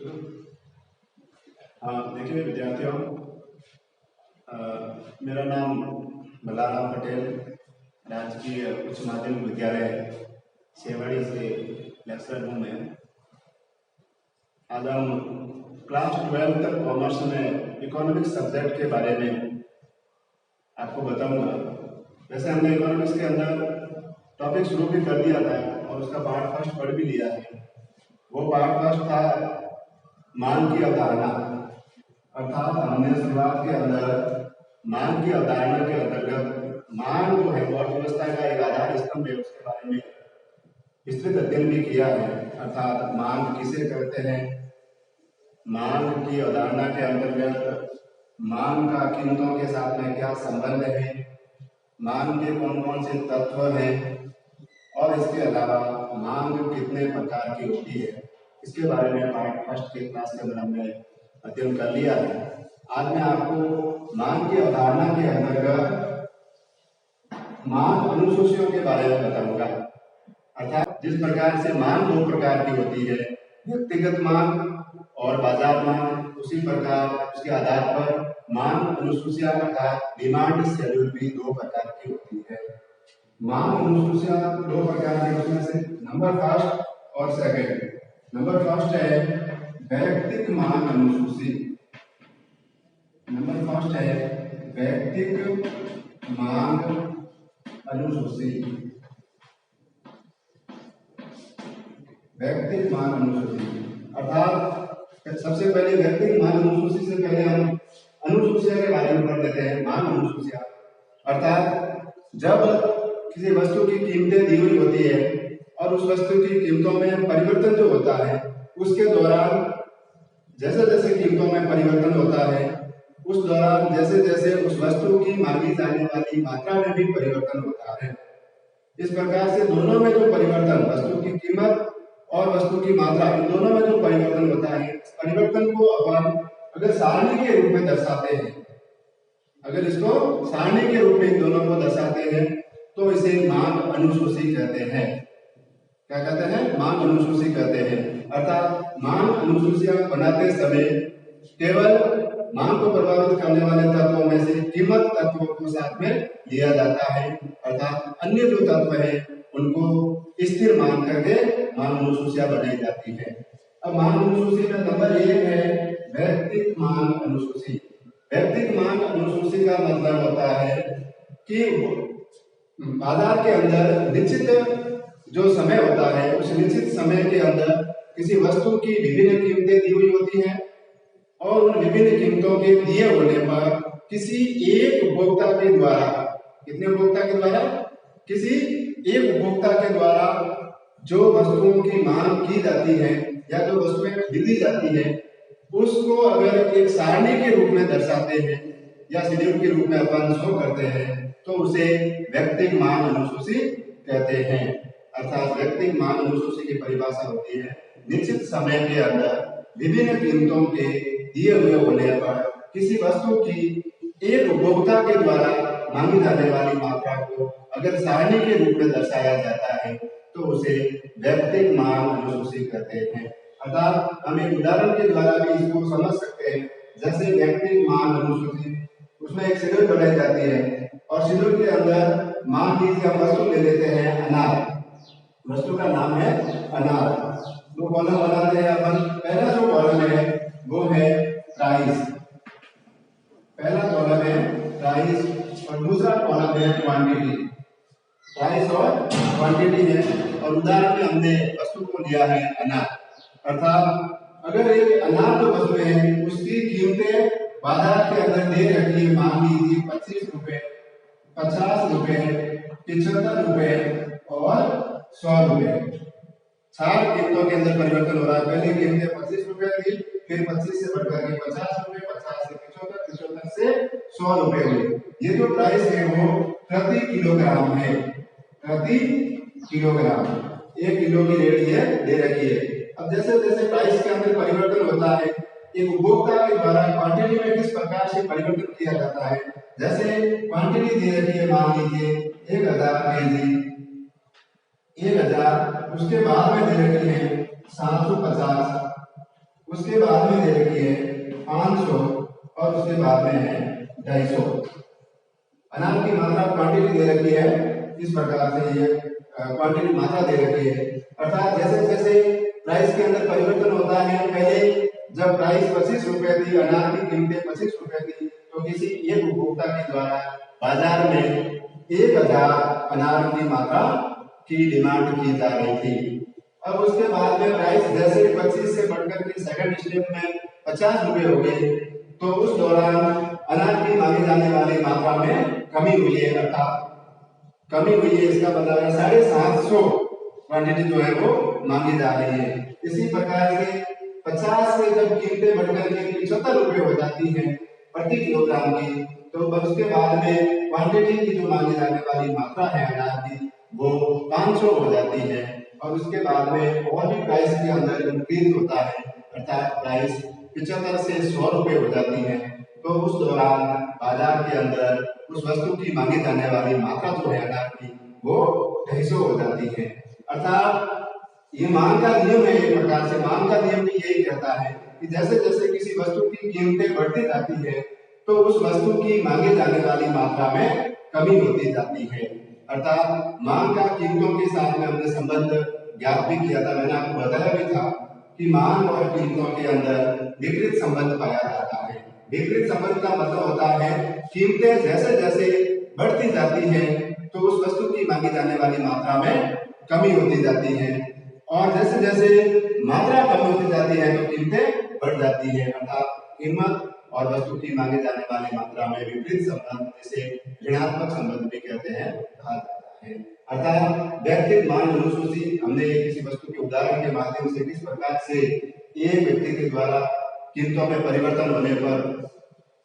हाँ, देखिए विद्यार्थियों, मेरा नाम मल्लाराम पटेल, राजकीय उच्च माध्यमिक विद्यालय सेवाड़ी से लेक्चरर हूँ मैं। आज हम क्लास 12 तक कॉमर्स में इकोनॉमिक्स सब्जेक्ट के बारे में आपको बताऊंगा। वैसे हमने इकोनॉमिक्स के अंदर टॉपिक शुरू भी कर दिया था और उसका पार्ट फर्स्ट पढ़ भी लिया है। वो पार्ट फर्स्ट था मांग की अवधारणा, अर्थात हमने शुरुआत के अंदर मांग की अवधारणा के अंतर्गत मांग जो है अर्थव्यवस्था का एक आधार स्तंभ है उसके बारे में विस्तृत अध्ययन भी किया है। अर्थात मांग किसे कहते हैं, मांग की अवधारणा के अंतर्गत मांग का कीमतों के साथ में क्या संबंध है, मांग के कौन कौन से तत्व हैं और इसके अलावा मांग कितने प्रकार की होती है, इसके बारे में पार्ट फर्स्ट के क्लास के अंदर हमने अध्ययन कर लिया है। आज मैं आपको मांग की अवधारणा के अंतर्गत मांग अनुसूचियों के बारे में बताऊंगा। अर्थात जिस प्रकार से मांग दो प्रकार की होती है, व्यक्तिगत मांग और बाजार मांग, उसी प्रकार उसके आधार पर मांग अनुसूचियां अर्थात डिमांड शेड्यूल भी दो प्रकार की होती है। मांग अनुसूचियां दो प्रकार की, उसमें से नंबर फर्स्ट और सेकंड। नंबर फर्स्ट है वैयक्तिक मांग अनुसूची। नंबर फर्स्ट है वैयक्तिक मांग अनुसूची। वैयक्तिक मांग अनुसूची अर्थात सबसे पहले वैयक्तिक मांग अनुसूची से पहले हम अनुसूचियां के बारे में पढ़ लेते हैं। मांग अनुसूचियां अर्थात जब किसी वस्तु की कीमतें दी हुई होती है और उस वस्तु की कीमतों में परिवर्तन जो होता है, उसके दौरान जैसे जैसे कीमतों में परिवर्तन होता है, उस दौरान जैसे जैसे उस वस्तु की मांगी जाने वाली मात्रा में भी परिवर्तन होता है। इस प्रकार से दोनों में जो परिवर्तन, वस्तु की कीमत और वस्तु की मात्रा, इन दोनों में जो परिवर्तन होता है, इस परिवर्तन को अपन अगर सारणी के रूप में दर्शाते हैं, अगर इसको सारणी के रूप में इन दोनों को दर्शाते हैं तो इसे मांग अनुसूची कहते हैं। क्या कहते हैं? मांग अनुसूची कहते हैं। अर्थात मांग अनुसूचियां बनाते समय केवल मांग को प्रभावित करने वाले तत्वों में से कीमत तत्वों को साथ में लिया जाता है, अर्थात अन्य जो तत्व है उनको स्थिर मान करके मांग अनुसूचियां बनाई जाती है। अब मांग अनुसूची में नंबर 1 है वैयक्तिक मांग अनुसूची। वैयक्तिक मांग अनुसूची का मतलब होता है कि बाजार के अंदर निश्चित जो समय होता है, उस निश्चित समय के अंदर किसी वस्तु की विभिन्न कीमतें दी हुई होती हैं और उन विभिन्न कीमतों के दिए होने पर किसी एक उपभोक्ता के द्वारा, कितने उपभोक्ता के द्वारा? किसी एक उपभोक्ता के द्वारा जो वस्तुओं की मांग की जाती है या जो वस्तुएं खरीदी जाती है, उसको अगर एक सारणी के रूप में दर्शाते हैं या शेड्यूल के रूप में अपन शो करते हैं तो उसे वैयक्तिक मांग अनुसूची कहते हैं। अर्थात वैयक्तिक मांग अनुसूची की परिभाषा होती है निश्चित समय के अंदर विभिन्न कीमतों के दिए हुए होने पर किसी वस्तु की एक उपभोक्ता के द्वारा मांगी जाने वाली मात्रा को अगर सारणी के रूप में दर्शाया जाता है तो उसे वैयक्तिक मांग अनुसूची कहते हैं। अर्थात हम एक उदाहरण के द्वारा भी इसको समझ सकते हैं। जैसे वैयक्तिक मांग अनुसूची, उसमें एक शेड्यूल बनाई जाती है और शेड्यूल के अंदर मान लीजिए हम वस्तु ले लेते हैं अनार। वस्तु का नाम है अनार। दो कॉलम बनाते हैं अपन। पहला जो कॉलम है वो है प्राइस, पहला कॉलम है प्राइस और दूसरा कॉलम है क्वांटिटी। प्राइस और क्वांटिटी है और उदाहरण में हमने वस्तु को लिया है अनार। अर्थात अगर एक अनार जो वस्तु है उसकी कीमतें बाजार के अंदर दे रखी है, मान लीजिए 25 रुपए, 50 रुपए, 75 रुपए और 100 रुपए। 4 कीमतों के अंदर परिवर्तन हो रहा है। पहले कीमतें 25 रुपए थी, फिर 25 से बढ़कर के 50 रुपए, 50 से 75, 75 से 100 रुपए हुई। ये जो प्राइस है वो प्रति किलोग्राम है, प्रति किलोग्राम। 1 किलो की रेट ये दे रखी है। अब जैसे जैसे प्राइस के अंदर परिवर्तन होता है, एक उपभोक्ता के द्वारा क्वांटिटी में किस प्रकार से परिवर्तन किया जाता है। जैसे क्वांटिटी दे रखी है, मान लीजिए 1000 केजी, 1000, उसके बाद में दे रखी है 750, उसके बाद में दे रखी है 500 और उसके बाद में है 250। अनार की मात्रा क्वांटिटी दे रखी है इस प्रकार से, ये क्वांटिटी मात्रा दे रखी है। अर्थात जैसे जैसे प्राइस के अंदर परिवर्तन होता है, पहले जब प्राइस 25 रुपए थी, अनार की कीमतें 25 रुपए थी, तो किसी एक उपभोक्ता के द्वारा बाजार में 1000 अनार की मात्रा की डिमांड की जा रही थी। अब उसके बाद में प्राइस जैसे 25 से बढ़कर के सेकंड स्टेप में 50 रुपए हो गए, तो उस दौरान अनार की मांगी जाने वाली मात्रा में कमी हुई है। अर्थात कमी हुई है, इसका मतलब है 750 क्वांटिटी जो है वो मांगी जा रही है। इसी प्रकार से 50 से जब कीमतें बढ़कर के 75 रुपए हो जाती हैं प्रति किलोग्राम की, तो उसके बाद में क्वांटिटी की जो मांगी जाने वाली मात्रा है अनार की वो 500 हो जाती है। और उसके बाद में और भी प्राइस के अंदर इंक्रीज होता है, अर्थात प्राइस 75 से 100 रुपए हो जाती है। तो उस दौरान बाजार के अंदर उस वस्तु की मांगी जाने वाली मात्रा जो है अनार की वो 250 हो जाती है। अर्थात ये मांग का नियम है, एक प्रकार से मांग का नियम भी यही कहता है कि जैसे जैसे किसी वस्तु की कीमतें बढ़ती जाती है तो उस वस्तु की मांगे जाने वाली मात्रा में कमी होती जाती है। अर्थात मांग का कीमतों के साथ में हमने संबंध ज्ञात भी किया था, मैंने आपको बताया भी था कि मांग और कीमतों के अंदर विपरीत संबंध पाया जाता है। विपरीत संबंध का मतलब होता है कीमतें जैसे जैसे बढ़ती जाती है तो उस वस्तु की मांगी जाने वाली मात्रा में कमी होती जाती है, और जैसे जैसे मात्रा कम होती जाती है तो कीमतें बढ़ जाती है। अर्थात कीमत और वस्तु की मांगे जाने वाली मात्रा में विपरीत संबंध, जिसे ऋणात्मक संबंध भी कहते हैं, कहा जाता है। अर्थात व्यक्तिगत मांग अनुसूची हमने किसी वस्तु के उदाहरण के माध्यम से किस प्रकार से एक व्यक्ति के द्वारा कीमतों में परिवर्तन होने पर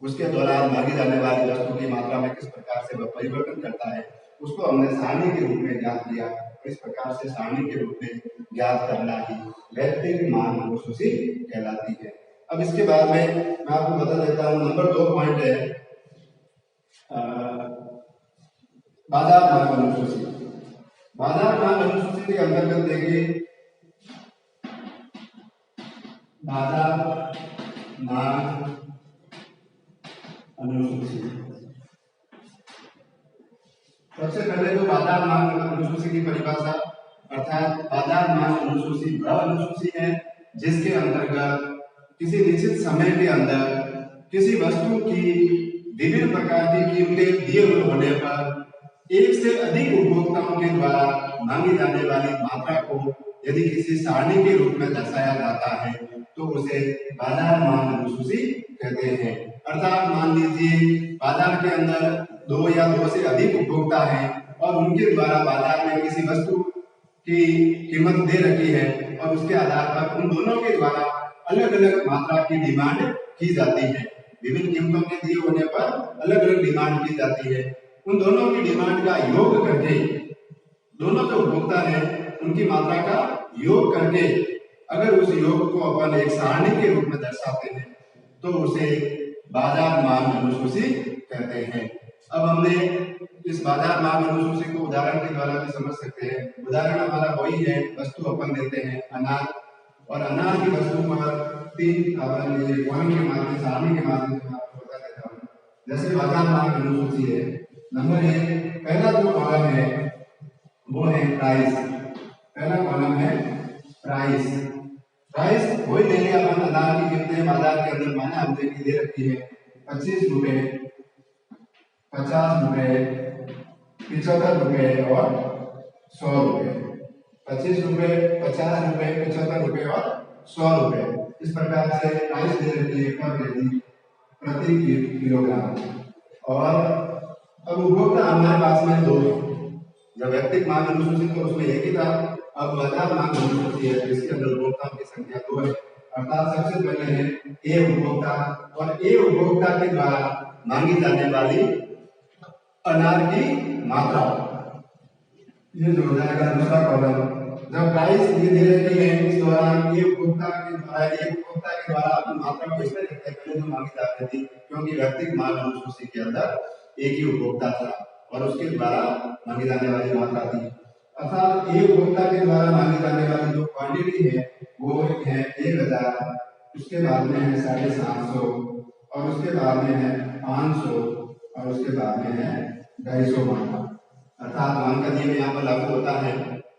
उसके दौरान मांगी जाने वाली वस्तु की मात्रा में किस प्रकार से वह परिवर्तन करता है, उसको हमने सारणी के रूप में ज्ञात किया। इस प्रकार से सारणी के रूप में ज्ञात करना ही व्यक्तिगत मांग अनुसूची कहलाती है। अब इसके बाद में मैं आपको बता देता हूँ, नंबर 2 पॉइंट है बाजार मांग अनुसूची। बाजार मांग अनुसूची के अंतर्गत देखिए, बाजार मांग अनुसूची, सबसे पहले तो बाजार मांग अनुसूची की परिभाषा, अर्थात बाजार मांग अनुसूची वह अनुसूची है जिसके अंतर्गत किसी निश्चित समय के अंदर किसी वस्तु की विभिन्न प्रकार की कीमतें दिए हुए होने पर एक से अधिक उपभोक्ताओं के द्वारा मांगी जाने वाली मात्रा को यदि किसी सारणी के रूप में दर्शाया जाता है तो उसे बाजार मांग अनुसूची कहते हैं। अर्थात मान लीजिए बाजार के अंदर 2 या 2 से अधिक उपभोक्ता हैं और उनके द्वारा बाजार में किसी वस्तु की कीमत दे रखी है और उसके आधार पर उन दोनों के द्वारा अलग अलग मात्रा की डिमांड की जाती है। विभिन्न कीमतों के दिए होने पर अलग अलग डिमांड की जाती है। उन दोनों की डिमांड का योग करके, दोनों जो उपभोक्ता हैं उनकी मात्रा का योग करके अगर उस योग को अपन एक सारणी के रूप में दर्शाते हैं तो उसे बाजार मांग अनुसूची कहते हैं। अब हमने इस बाजार मांग अनुसूची को उदाहरण के द्वारा भी समझ सकते हैं। उदाहरण हमारा वही है, वस्तु अपन देते हैं अनार, और अनार की वस्तु पर 3 कॉलम के माध्यम, सारणी के माध्यम से आपको बता देता हूँ। जैसे बाजार मांग अनुसूची है, नंबर 1 पहला जो कॉलम है वो है प्राइस। पहला कॉलम है प्राइस। प्राइस वही ले लिया अपन, अनार की कीमतें बाजार के अंदर माना हमने की दे रखी है 25 रुपए, 50 रुपए, 75 रुपए और 100 रुपए। 25 रुपए, 50 रुपए, 75 रुपए और 100 रुपए, इस प्रकार से प्राइस दे रखी है पर केजी प्रति किलोग्राम। और अब उपभोक्ता हमारे पास में 2 है। जब व्यक्तिगत मांग अनुसूची तो उसमें एक ही था, अब बाजार मांग अनुसूची है जिसके अंदर उपभोक्ताओं की संख्या 2 है। अर्थात सबसे पहले है ए उपभोक्ता, और ए उपभोक्ता के द्वारा मांगी जाने वाली अनार की मात्रा, ये जो हो जाएगा दूसरा कॉलम। जब प्राइस ये दे रखी है इस दौरान ये उपभोक्ता के द्वारा अपनी मात्रा को इसलिए लिखते हैं, पहले जो मांगी जाती थी क्योंकि व्यक्तिगत मांग अनुसूची के अंदर एक ही उपभोक्ता था और उसके द्वारा मांगी जाने वाली मात्रा थी। अर्थात एक उपभोक्ता के द्वारा मांगी जाने वाली जो क्वांटिटी है वो है 1000 उसके बाद में है 750 और उसके बाद में है 500 और उसके बाद में है 250 मान का। अर्थात मान का नियम यहाँ पर लागू होता है।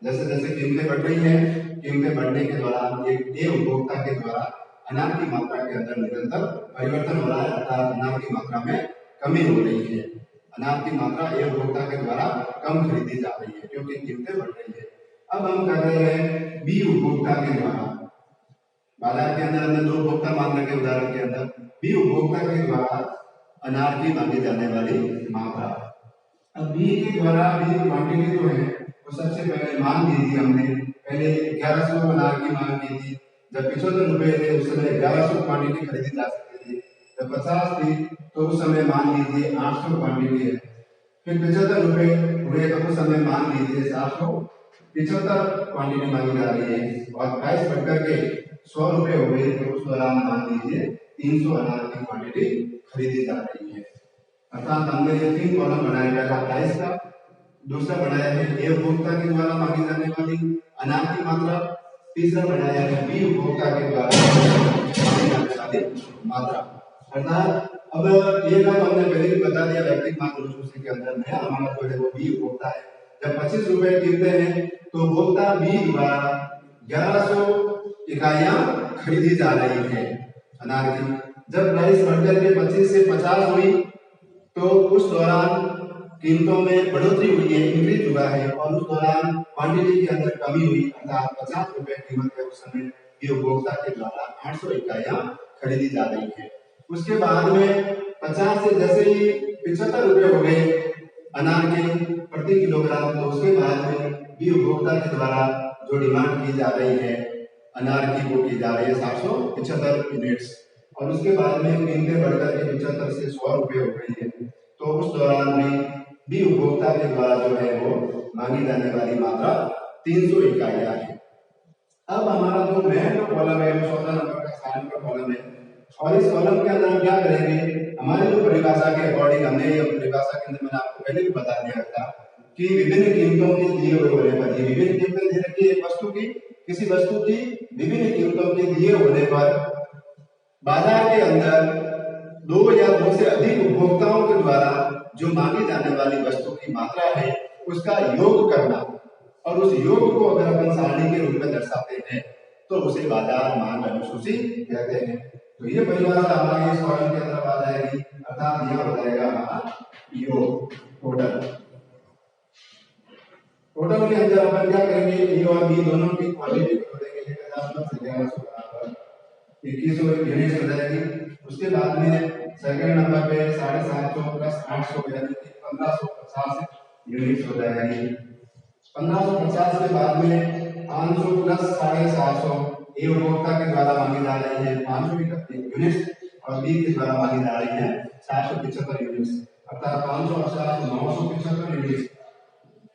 जैसे जैसे कीमतें बढ़ रही है, कीमतें बढ़ने के दौरान एक उपभोक्ता के द्वारा अनाज की मात्रा के अंदर निरंतर परिवर्तन हो रहा है, अर्थात अनाज की मात्रा में कमी हो रही है। अनाज की मात्रा एक उपभोक्ता के द्वारा कम खरीदी जा रही है क्योंकि कीमतें बढ़ रही है। अब हम कर रहे हैं बी उपभोक्ता के द्वारा। बाजार के अंदर हमने दो उपभोक्ता मान रखे उदाहरण के अंदर, बी उपभोक्ता के द्वारा अनाज की मांगी जाने वाली मात्रा। अब बी के द्वारा बी क्वांटिटी जो है वो सबसे पहले मान ली थी हमने, पहले 1100 अनाज की मांग की थी। जब 75 रुपए थे उस समय 1100 क्वांटिटी खरीदी जा सकती थी। जब 50 थी तो उस समय मान लीजिए 800 क्वांटिटी है। फिर 75 रुपए हुए तो उस समय मान लीजिए 775 क्वांटिटी मांगी जा रही है और प्राइस बढ़कर के 100 रुपए हो गए तो उस दौरान मान लीजिए 300 अनाज की क्वांटिटी खरीदी जा रही है। अर्थात हमने ये 3 कॉलम बनाए, पहला प्राइस का, दूसरा बनाया है ए उपभोक्ता के द्वारा मांगी जाने वाली अनाज की मात्रा, तीसरा बनाया है बी उपभोक्ता के द्वारा मांगी जाने वाली मात्रा। अर्थात अब ये काम हमने पहले भी बता दिया, वैयक्तिक मांग अनुसूची के अंदर नया हमारा जो है वो बी उपभोक्ता है। जब 25 रुपए कीमतें हैं तो उपभोक्ता बी द्वारा 1100 इकाइयां खरीदी जा रही है अनाज की। जब प्राइस बढ़कर के 25 से 50 हुई तो उस दौरान कीमतों में बढ़ोतरी हुई है, इंक्रीज हुआ है और उस दौरान क्वांटिटी के अंदर कमी हुई, अर्थात 50 रुपए कीमत है उस समय ये उपभोक्ता के द्वारा 800 इकाइयां खरीदी जा रही है। उसके बाद में 50 से जैसे ही 75 रुपए हो गए अनाज के प्रति किलोग्राम, तो उसके बाद में भी उपभोक्ता के द्वारा जो डिमांड की जा रही है अनार की वो की जा रही है 775 यूनिट्स और उसके बाद में कीमतें बढ़कर के 75 से 100 रुपए हो गई है। तो उस दौरान में भी उपभोक्ता के द्वारा जो है वो मांगी जाने वाली मात्रा 300 इकाइयां है। अब हमारा जो मेन कॉलम है 14 नंबर का 7 नंबर कॉलम है और इस कॉलम के अंदर हम क्या करेंगे, हमारे जो परिभाषा के अकॉर्डिंग हमने ये परिभाषा के अंदर मैंने आपको पहले भी बता दिया था कि विभिन्न कीमतों के दिए हुए होने पर, विभिन्न कीमतें दे रखी है एक वस्तु की, किसी वस्तु की विभिन्न कीमतों के दिए होने पर बाजार के अंदर दो या दो से अधिक उपभोक्ताओं के द्वारा जो मांगी जाने वाली वस्तु की मात्रा है उसका योग करना और उस योग को अगर अपन सारणी के रूप में दर्शाते हैं तो उसे बाजार मांग अनुसूची कहते हैं। तो ये परिभाषा हमारी इस कॉलम के अंदर आ जाएगी, अर्थात यह हो जाएगा हमारा योग टोटल। टोटल के अंदर अपन क्या करेंगे, ए और बी दोनों की क्वांटिटी को जोड़ेंगे, 1000 से 1100 बराबर 2100 यूनिट हो जाएगी। उसके बाद में सेकंड नंबर पे 750 प्लस 800 यानी कि 1550 यूनिट हो जाएगी। 1550 के बाद में 500 प्लस 750 ए उपभोक्ता के द्वारा मांगी जा रही है 500 यूनिट और बी के द्वारा मांगी जा रही है 775 यूनिट, अर्थात 500 और 975 यूनिट,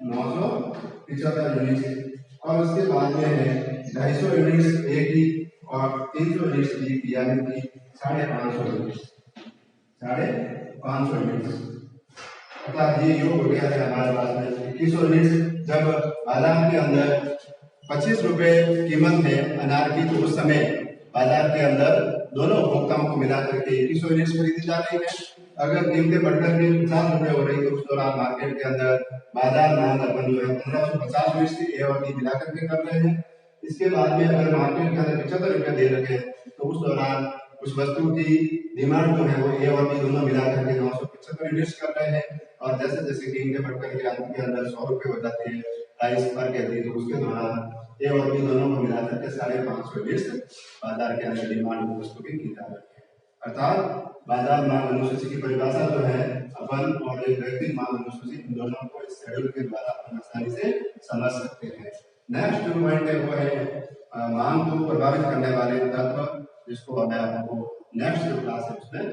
975 यूनिट। और उसके बाद में है 250 यूनिट ए की और 300 यूनिट बी की, यानी कि 550 यूनिट, 550 यूनिट। अर्थात ये योग हो गया है हमारे पास में 2100 यूनिट। जब बाजार के अंदर 25 रुपए कीमत है अनार की तो उस समय बाजार के अंदर दोनों उपभोक्ताओं को मिलाकर के 2100 यूनिट खरीदी जा रही है। अगर कीमतें बढ़कर के 50 रुपए हो रही तो उस दौरान मार्केट के अंदर बाजार मांग अपन जो है 1550 यूनिट की ए और बी मिलाकर के कर रहे हैं। इसके बाद में अगर मार्केट के अंदर 75 रुपए दे रखे तो उस दौरान उस वस्तु की डिमांड जो है वो ए और बी दोनों मिलाकर के 975 यूनिट कर रहे हैं और जैसे जैसे कीमतें बढ़कर के अंत के अंदर 100 रुपए हो जाती है प्राइस पर कहती है तो उसके दौरान ए और बी दोनों को मिलाकर के 550 यूनिट बाजार के अंदर डिमांड वस्तु की जा रही है। अर्थात बाजार मांग अनुसूची की परिभाषा जो है अपन और एक वैयक्तिक मांग अनुसूची इन दोनों को इस शेड्यूल के द्वारा अपन आसानी से समझ सकते हैं। नेक्स्ट जो पॉइंट है वो है मांग को प्रभावित करने वाले तत्व, जिसको मैं आपको नेक्स्ट जो क्लास है उसमें